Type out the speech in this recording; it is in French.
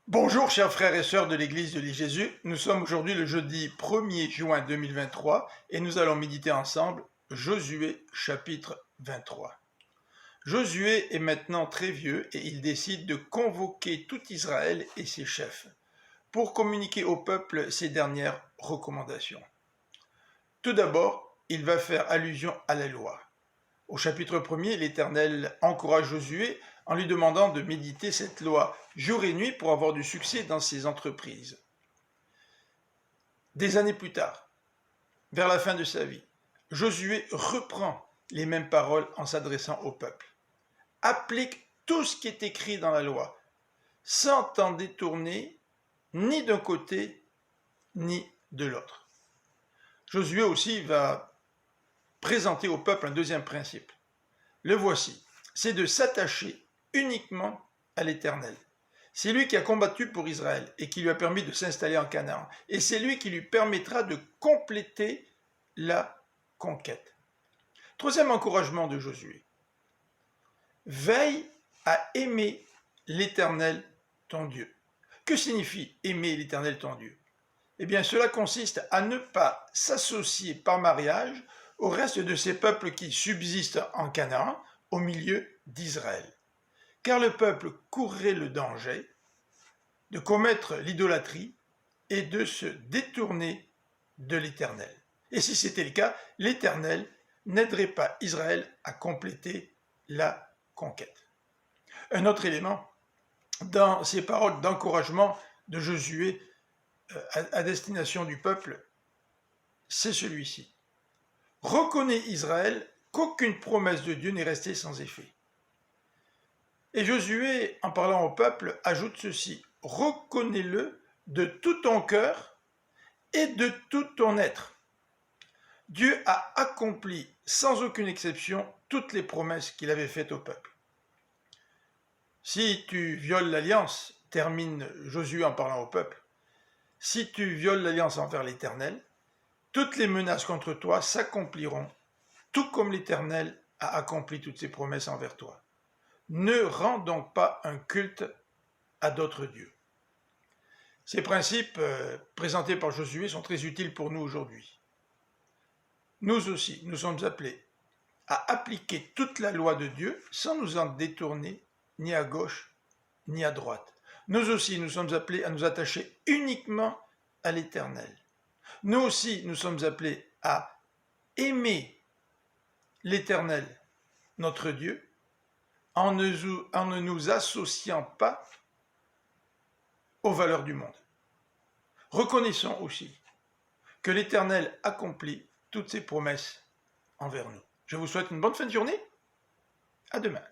Bonjour chers frères et sœurs de l'église de l'I-Jésus, nous sommes aujourd'hui le jeudi 1er juin 2023 et nous allons méditer ensemble Josué chapitre 23. Josué est maintenant très vieux et il décide de convoquer tout Israël et ses chefs pour communiquer au peuple ses dernières recommandations. Tout d'abord, il va faire allusion à la loi. Au chapitre 1er, l'Éternel encourage Josué en lui demandant de méditer cette loi jour et nuit pour avoir du succès dans ses entreprises. Des années plus tard, vers la fin de sa vie, Josué reprend les mêmes paroles en s'adressant au peuple. Applique tout ce qui est écrit dans la loi, sans t'en détourner ni d'un côté ni de l'autre. Josué aussi va présenter au peuple un deuxième principe. Le voici, c'est de s'attacher uniquement à l'Éternel. C'est lui qui a combattu pour Israël et qui lui a permis de s'installer en Canaan. Et c'est lui qui lui permettra de compléter la conquête. Troisième encouragement de Josué. Veille à aimer l'Éternel ton Dieu. Que signifie aimer l'Éternel ton Dieu? Eh bien, cela consiste à ne pas s'associer par mariage au reste de ces peuples qui subsistent en Canaan, au milieu d'Israël. Car le peuple courrait le danger de commettre l'idolâtrie et de se détourner de l'Éternel. Et si c'était le cas, l'Éternel n'aiderait pas Israël à compléter la conquête. Un autre élément, dans ces paroles d'encouragement de Josué à destination du peuple, c'est celui-ci. Reconnais Israël qu'aucune promesse de Dieu n'est restée sans effet. Et Josué, en parlant au peuple, ajoute ceci. Reconnais-le de tout ton cœur et de tout ton être. Dieu a accompli sans aucune exception toutes les promesses qu'il avait faites au peuple. Si tu violes l'alliance, termine Josué en parlant au peuple, si tu violes l'alliance envers l'Éternel, toutes les menaces contre toi s'accompliront, tout comme l'Éternel a accompli toutes ses promesses envers toi. Ne rends donc pas un culte à d'autres dieux. Ces principes présentés par Josué sont très utiles pour nous aujourd'hui. Nous aussi, nous sommes appelés à appliquer toute la loi de Dieu sans nous en détourner ni à gauche ni à droite. Nous aussi, nous sommes appelés à nous attacher uniquement à l'Éternel. Nous aussi, nous sommes appelés à aimer l'Éternel, notre Dieu, en ne nous associant pas aux valeurs du monde. Reconnaissons aussi que l'Éternel accomplit toutes ses promesses envers nous. Je vous souhaite une bonne fin de journée. À demain.